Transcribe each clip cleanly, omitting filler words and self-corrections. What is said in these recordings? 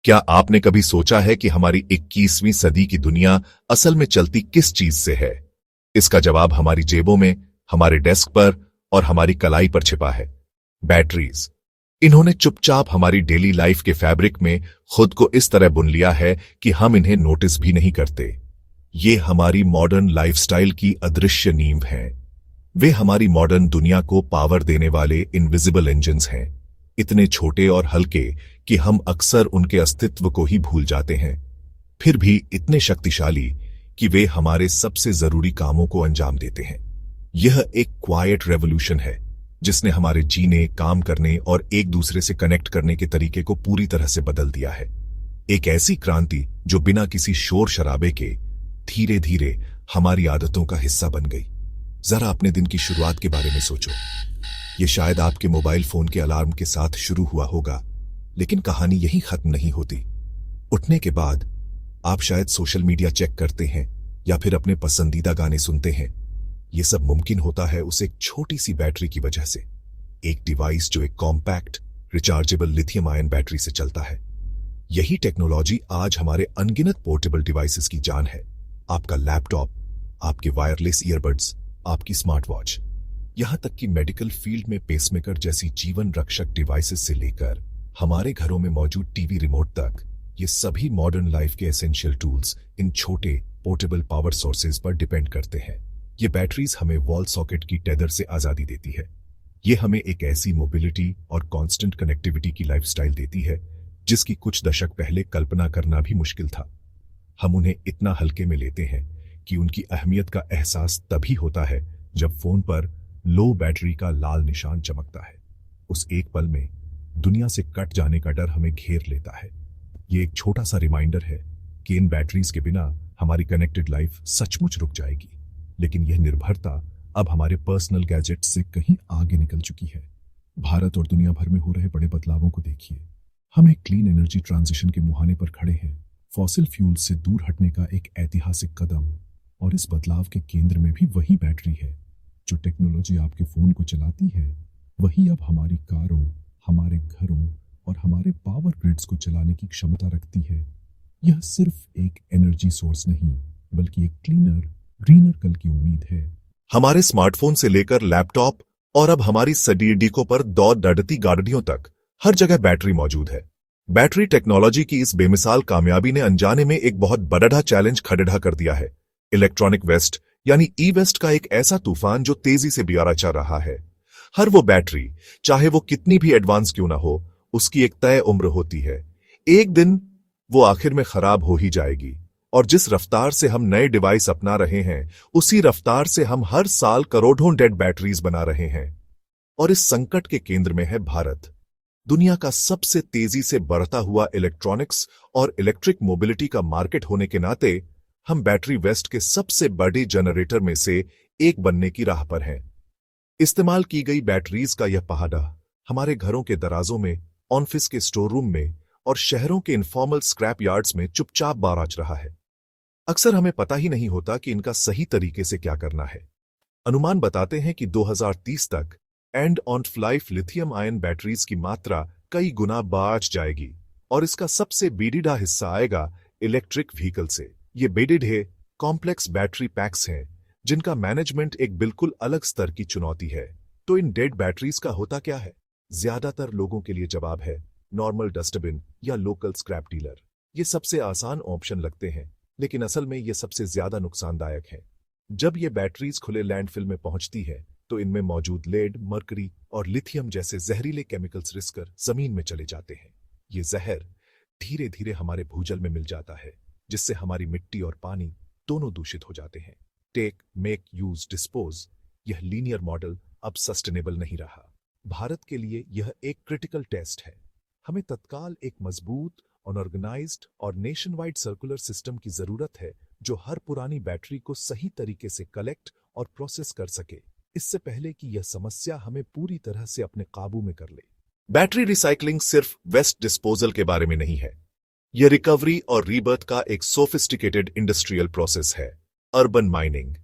क्या आपने कभी सोचा है कि हमारी 21वीं सदी की दुनिया असल में चलती किस चीज से है? इसका जवाब हमारी जेबों में, हमारे डेस्क पर और हमारी कलाई पर छिपा है। बैटरीज। इन्होंने चुपचाप हमारी डेली लाइफ के फैब्रिक में खुद को इस तरह बुन लिया है कि हम इन्हें नोटिस भी नहीं करते। ये हमारी मॉडर्न लाइफस्टाइल की अदृश्य नींव हैं। वे हमारी मॉडर्न दुनिया को पावर देने वाले इनविजिबल इंजन्स हैं, इतने छोटे और हल्के कि हम अक्सर उनके अस्तित्व को ही भूल जाते हैं, फिर भी इतने शक्तिशाली कि वे हमारे सबसे जरूरी कामों को अंजाम देते हैं। यह एक क्वाइट रेवोल्यूशन है जिसने हमारे जीने, काम करने और एक दूसरे से कनेक्ट करने के तरीके को पूरी तरह से बदल दिया है। एक ऐसी क्रांति जो बिना किसी शोर शराबे के धीरे धीरे हमारी आदतों का हिस्सा बन गई। जरा अपने दिन की शुरुआत के बारे में सोचो। ये शायद आपके मोबाइल फोन के अलार्म के साथ शुरू हुआ होगा, लेकिन कहानी यहीं खत्म नहीं होती। उठने के बाद आप शायद सोशल मीडिया चेक करते हैं या फिर अपने पसंदीदा गाने सुनते हैं। यह सब मुमकिन होता है उस एक छोटी सी बैटरी की वजह से। एक डिवाइस जो एक compact rechargeable lithium ion battery से चलता है। यही टेक्नोलॉजी आज हमारे अनगिनत पोर्टेबल डिवाइसेस की जान है। आपका लैपटॉप, आपके वायरलेस ईयरबड्स, आपकी स्मार्ट वॉच, यहां तक कि मेडिकल फील्ड में पेसमेकर जैसी जीवन रक्षक डिवाइसेस से लेकर हमारे घरों में मौजूद टीवी रिमोट तक, ये सभी मॉडर्न लाइफ के एसेंशियल टूल्स इन छोटे पोर्टेबल पावर सोर्सेज पर डिपेंड करते हैं। ये बैटरीज हमें वॉल सॉकेट की टेदर से आजादी देती है। ये हमें एक ऐसी मोबिलिटी और कांस्टेंट कनेक्टिविटी की लाइफस्टाइल देती है जिसकी कुछ दशक पहले कल्पना करना भी मुश्किल था। हम उन्हें इतना हल्के में लेते हैं कि उनकी अहमियत का एहसास तभी होता है जब फोन पर लो बैटरी का लाल निशान चमकता है। उस एक पल में दुनिया से कट जाने का डर हमें घेर लेता है। ये एक छोटा सा रिमाइंडर है कि इन बैटरीज के बिना हमारी कनेक्टेड लाइफ सचमुच रुक जाएगी। लेकिन यह निर्भरता अब हमारे पर्सनल गैजेट्स से कहीं आगे निकल चुकी है। भारत और दुनिया भर में हो रहे बड़े बदलावों को देखिए। हम एक क्लीन एनर्जी ट्रांजिशन के मुहाने पर खड़े हैं, फॉसिल फ्यूल से दूर हटने का एक ऐतिहासिक कदम। और इस बदलाव के केंद्र में भी वही बैटरी है। जो टेक्नोलॉजी आपके फोन को चलाती है, वही अब हमारी कारों, हमारे घरों और हमारे पावर ग्रिड्स को चलाने की क्षमता रखती है। यह सिर्फ एक एनर्जी सोर्स नहीं, बल्कि एक क्लीनर, ग्रीनर कल की उम्मीद है। हमारे स्मार्टफोन से लेकर लैपटॉप और अब हमारी सड़ीकों पर दौड़ दौड़ती गाड़ियों तक हर जगह बैटरी मौजूद है। बैटरी टेक्नोलॉजी की इस बेमिसाल कामयाबी ने अनजाने में एक बहुत बड़ा चैलेंज खड़ा कर दिया है। इलेक्ट्रॉनिक वेस्ट यानी ई वेस्ट का एक ऐसा तूफान जो तेजी से बियारा चल रहा है। हर वो बैटरी, चाहे वो कितनी भी एडवांस क्यों ना हो, उसकी एक तय उम्र होती है। एक दिन वो आखिर में खराब हो ही जाएगी। और जिस रफ्तार से हम नए डिवाइस अपना रहे हैं, उसी रफ्तार से हम हर साल करोड़ों डेड बैटरीज बना रहे हैं। और इस संकट के केंद्र में है भारत, दुनिया का सबसे तेजी से बढ़ता हुआ इलेक्ट्रॉनिक्स और इलेक्ट्रिक मोबिलिटी का मार्केट होने के नाते हम बैटरी वेस्ट के सबसे बड़े जनरेटर में से एक बनने की राह पर हैं। इस्तेमाल की गई बैटरीज का यह पहाड़ा हमारे घरों के दराजों में, ऑफिस के स्टोर रूम में और शहरों के इनफॉर्मल स्क्रैप यार्ड्स में चुपचाप बाराच रहा है। अक्सर हमें पता ही नहीं होता कि इनका सही तरीके से क्या करना है। अनुमान बताते हैं कि 2030 तक end of life lithium ion batteries की मात्रा कई गुना बढ़ जाएगी और इसका सबसे बेडिडा हिस्सा आएगा इलेक्ट्रिक व्हीकल से। ये बेडिडे कॉम्प्लेक्स बैटरी पैक्स हैं जिनका मैनेजमेंट एक बिल्कुल अलग स्तर की चुनौती है। तो इन डेड बैटरीज का होता क्या है? ज्यादातर लोगों के लिए जवाब है नॉर्मल डस्टबिन या लोकल स्क्रैप डीलर। ये सबसे आसान ऑप्शन लगते हैं, लेकिन असल में ये सबसे ज्यादा नुकसानदायक है। जब ये बैटरीज खुले लैंडफिल में पहुंचती है तो इनमें मौजूद लेड, मरकरी और लिथियम जैसे जहरीले केमिकल्स रिसकर जमीन में चले जाते हैं। ये जहर धीरे धीरे हमारे भूजल में मिल जाता है, जिससे हमारी मिट्टी और पानी दोनों दूषित हो जाते हैं। टेक, मेक, यूज, डिस्पोज, यह लीनियर मॉडल अब सस्टेनेबल नहीं रहा। भारत के लिए यह एक क्रिटिकल टेस्ट है। हमें तत्काल एक मजबूत, ऑर्गेनाइज्ड और नेशन वाइड सर्कुलर सिस्टम की जरूरत है जो हर पुरानी बैटरी को सही तरीके से कलेक्ट और प्रोसेस कर सके, इससे पहले कि यह समस्या हमें पूरी तरह से अपने काबू में कर ले। बैटरी रिसाइकलिंग सिर्फ वेस्ट डिस्पोजल के बारे में नहीं है। यह रिकवरी और रीबर्थ का एक सोफिस्टिकेटेड इंडस्ट्रियल प्रोसेस है। Urban mining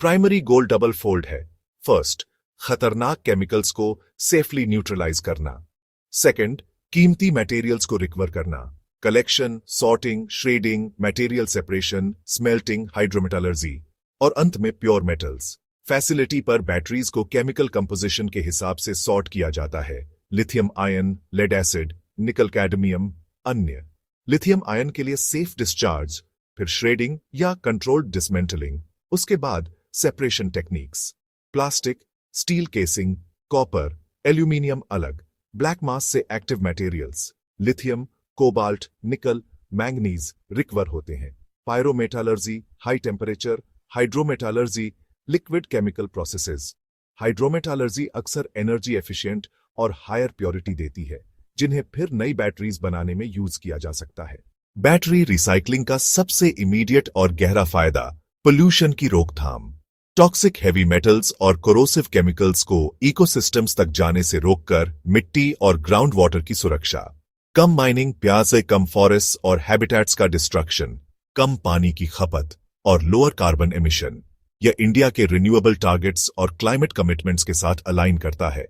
primary goal double fold है। फर्स्ट, खतरनाक केमिकल्स को सेफली न्यूट्रलाइज करना। सेकंड, कीमती मटेरियल्स को रिकवर करना। Collection, sorting, shredding, material separation, smelting, hydrometallurgy और अंत में प्योर मेटल्स। फैसिलिटी पर बैटरीज को केमिकल कंपोजिशन के हिसाब से सॉर्ट किया जाता है। Lithium ion, lead acid, nickel cadmium, अन्य। लिथियम आयन के लिए सेफ डिस्चार्ज, फिर श्रेडिंग या कंट्रोल्ड डिसमेंटलिंग, उसके बाद separation techniques. Plastic, steel casing, copper, aluminium अलग। ब्लैक मास से active materials, lithium, cobalt, nickel, manganese recover होते हैं। Pyrometallurgy, high temperature, hydrometallurgy, liquid chemical processes. Hydrometallurgy अक्सर एनर्जी एफिशिएंट और हायर प्योरिटी देती है, जिन्हें फिर नई बैटरीज बनाने में यूज किया जा सकता है। बैटरी रिसाइकलिंग का सबसे इमीडिएट और गहरा फायदा पोल्यूशन की रोकथाम। टॉक्सिक हैवी मेटल्स और कोरोसिव केमिकल्स को इकोसिस्टम्स तक जाने से रोककर मिट्टी और ग्राउंड वाटर की सुरक्षा। कम माइनिंग, प्याज से कम फॉरेस्ट और हैबिटेट्स का डिस्ट्रक्शन, कम पानी की खपत और लोअर कार्बन एमिशन। यह इंडिया के रिन्यूएबल टारगेट्स और क्लाइमेट कमिटमेंट्स के साथ अलाइन करता है।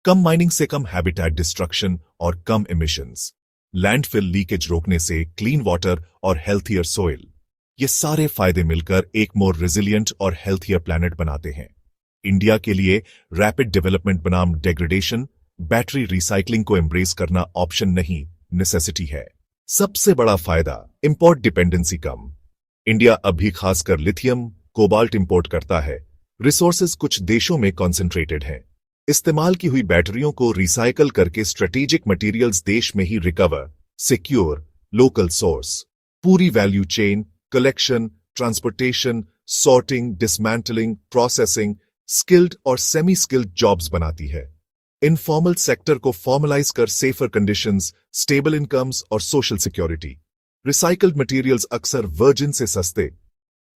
कम माइनिंग से कम हैबिटेट डिस्ट्रक्शन और कम एमिशंस। लैंडफिल लीकेज रोकने से क्लीन वाटर और हेल्थियर सोइल। ये सारे फायदे मिलकर एक मोर रेजिलिएंट और हेल्थियर प्लैनेट बनाते हैं। इंडिया के लिए रैपिड डेवलपमेंट बनाम डेग्रेडेशन, बैटरी रिसाइकलिंग को एम्ब्रेस करना ऑप्शन नहीं, नेसेसिटी है। सबसे बड़ा फायदा, इंपोर्ट डिपेंडेंसी कम। इंडिया अभी खासकर लिथियम, कोबाल्ट इंपोर्ट करता है। रिसोर्सेज कुछ देशों में कॉन्सेंट्रेटेड हैं। इस्तेमाल की हुई बैटरियों को रिसाइकल करके स्ट्रेटेजिक मटेरियल्स देश में ही रिकवर, सिक्योर, लोकल सोर्स। पूरी value chain, collection, transportation, sorting, dismantling, processing, skilled और सेमी स्किल्ड जॉब्स बनाती है। इनफॉर्मल सेक्टर को फॉर्मलाइज कर सेफर कंडीशंस, स्टेबल इनकम्स और सोशल सिक्योरिटी। रिसाइकल्ड मटेरियल्स अक्सर वर्जिन से सस्ते।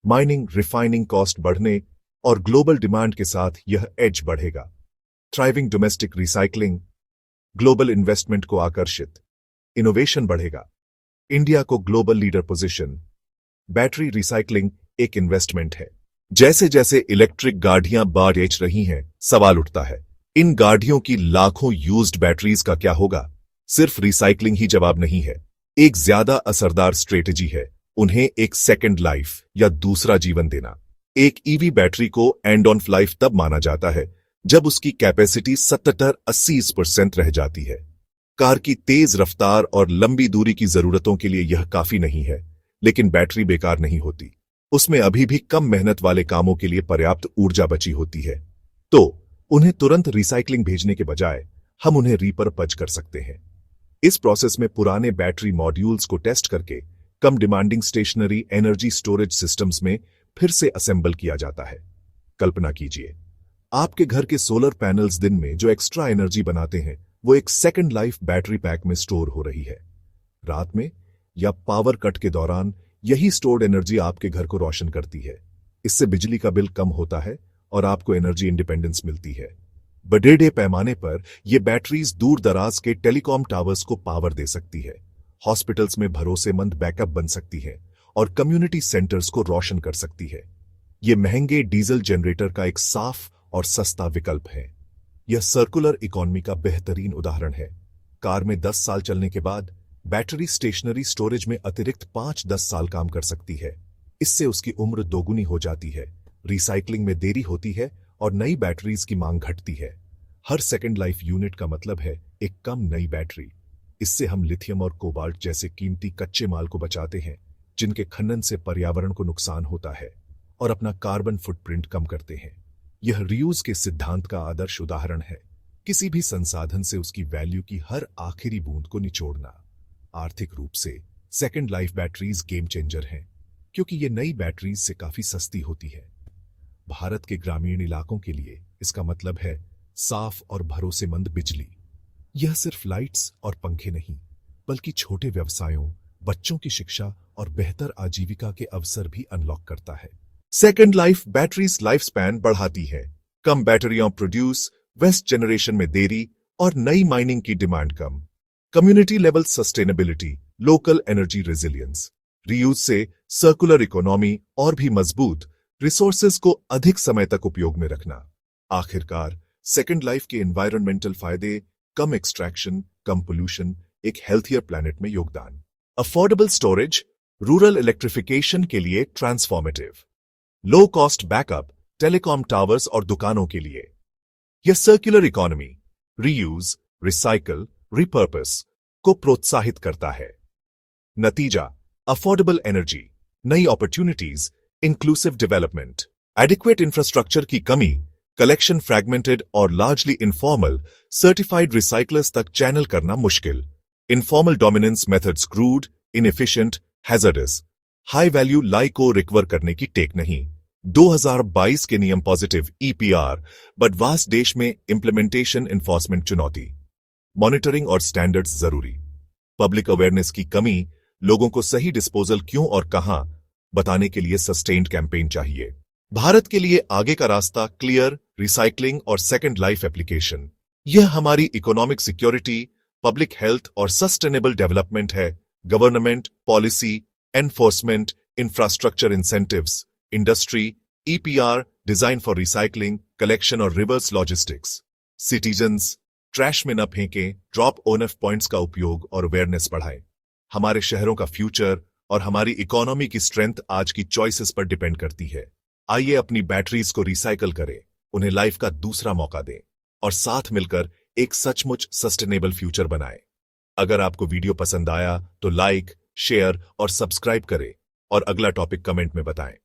माइनिंग, रिफाइनिंग कॉस्ट बढ़ने और ग्लोबल डिमांड के साथ यह एज बढ़ेगा। Thriving domestic recycling, global investment को आकर्षित। इनोवेशन बढ़ेगा। इंडिया को global leader position. Battery recycling एक इन्वेस्टमेंट है। जैसे जैसे इलेक्ट्रिक गाड़ियां बढ़ रही हैं, सवाल उठता है, इन गाड़ियों की लाखों यूज्ड बैटरीज का क्या होगा? सिर्फ रिसाइकलिंग ही जवाब नहीं है। एक ज्यादा असरदार स्ट्रेटेजी है उन्हें एक सेकंड लाइफ या दूसरा जीवन देना। एक ईवी बैटरी को एंड ऑन लाइफ तब माना जाता है जब उसकी कैपेसिटी 70-80% रह जाती है। कार की तेज रफ्तार और लंबी दूरी की जरूरतों के लिए यह काफी नहीं है, लेकिन बैटरी बेकार नहीं होती। उसमें अभी भी कम मेहनत वाले कामों के लिए पर्याप्त ऊर्जा बची होती है। तो उन्हें तुरंत रिसाइकलिंग भेजने के बजाय हम उन्हें रीपर्पज कर सकते हैं। इस प्रोसेस में पुराने बैटरी मॉड्यूल्स को टेस्ट करके कम demanding stationary energy storage systems में फिर से असेंबल किया जाता है। कल्पना कीजिए, आपके घर के सोलर पैनल्स दिन में जो एक्स्ट्रा एनर्जी बनाते हैं वो एक सेकंड लाइफ बैटरी पैक में स्टोर हो रही है। रात में या पावर कट के दौरान यही स्टोर्ड एनर्जी आपके घर को रोशन करती है। इससे बिजली का बिल कम होता है और आपको एनर्जी इंडिपेंडेंस मिलती है। बड़े पैमाने पर यह बैटरीज दूर दराज के टेलीकॉम टावर्स को पावर दे सकती है, हॉस्पिटल्स में भरोसेमंद बैकअप बन सकती है और कम्युनिटी सेंटर्स को रोशन कर सकती है। यह महंगे डीजल जनरेटर का एक साफ और सस्ता विकल्प है। यह सर्कुलर इकोनॉमी का बेहतरीन उदाहरण है। कार में 10 साल चलने के बाद बैटरी स्टेशनरी स्टोरेज में अतिरिक्त 5-10 साल काम कर सकती है। इससे उसकी उम्र दोगुनी हो जाती है, रिसाइकलिंग में देरी होती है और नई बैटरीज की मांग घटती है। हर सेकंड लाइफ यूनिट का मतलब है एक कम नई बैटरी। इससे हम लिथियम और कोबाल्ट जैसे कीमती कच्चे माल को बचाते हैं, जिनके खनन से पर्यावरण को नुकसान होता है, और अपना कार्बन फुटप्रिंट कम करते हैं। यह रीयूज के सिद्धांत का आदर्श उदाहरण है। किसी भी संसाधन से उसकी वैल्यू की हर आखिरी बूंद को निचोड़ना। आर्थिक रूप से second life batteries game changer हैं, क्योंकि ये नई बैटरीज से काफी सस्ती होती है। भारत के ग्रामीण इलाकों के लिए इसका मतलब है साफ और भरोसेमंद बिजली। यह सिर्फ लाइट्स और पंखे नहीं, बल्कि छोटे व्यवसायों, बच्चों की शिक्षा और बेहतर आजीविका के अवसर भी अनलॉक करता है। Second life batteries life span बढ़ाती है। कम बैटरियां प्रोड्यूस, वेस्ट जनरेशन में देरी और नई माइनिंग की डिमांड कम। Community level sustainability, local energy resilience. Reuse से सर्कुलर इकोनॉमी और भी मजबूत, रिसोर्सेज को अधिक समय तक उपयोग में रखना। आखिरकार सेकंड लाइफ के एनवायरमेंटल फायदे, कम एक्सट्रैक्शन, कम पोल्यूशन, एक हेल्थियर प्लैनेट में योगदान। अफोर्डेबल स्टोरेज, रूरल इलेक्ट्रिफिकेशन के लिए transformative, low cost backup, telecom towers और दुकानों के लिए। यह circular economy, reuse, recycle, repurpose को प्रोत्साहित करता है। नतीजा, अफोर्डेबल एनर्जी, नई opportunities, inclusive development. Adequate infrastructure की कमी, कलेक्शन फ्रैगमेंटेड और लार्जली इनफॉर्मल, सर्टिफाइड रिसाइकलर्स तक चैनल करना मुश्किल। Informal dominance methods crude, inefficient, hazardous. High value लाई को रिकवर करने की टेक नहीं। 2022 के नियम पॉजिटिव ईपीआर, बट वास्ट देश में इंप्लीमेंटेशन इन्फोर्समेंट चुनौती। मॉनिटरिंग और स्टैंडर्ड्स जरूरी। पब्लिक अवेयरनेस की कमी, लोगों को सही डिस्पोजल क्यों और कहां बताने के लिए सस्टेन्ड कैंपेन चाहिए। भारत के लिए आगे का रास्ता क्लियर, रिसाइकलिंग और सेकंड लाइफ एप्लीकेशन। यह हमारी इकोनॉमिक सिक्योरिटी, पब्लिक हेल्थ और सस्टेनेबल डेवलपमेंट है। Government, policy, enforcement, infrastructure incentives, industry, EPR, design for recycling, collection और रिवर्स लॉजिस्टिक्स। सिटीजन्स, ट्रैश में न फेंकें, ड्रॉप ओनफ पॉइंट्स का उपयोग और अवेयरनेस बढ़ाएं। हमारे शहरों का फ्यूचर और हमारी इकोनॉमी की स्ट्रेंथ आज की चॉइसेस पर डिपेंड करती है। आइए अपनी बैटरीज को रिसाइकल करें, उन्हें लाइफ का दूसरा मौका दें और साथ मिलकर एक सचमुच सस्टेनेबल फ्यूचर बनाएं। अगर आपको वीडियो पसंद आया तो लाइक, शेयर और सब्सक्राइब करें और अगला टॉपिक कमेंट में बताएं।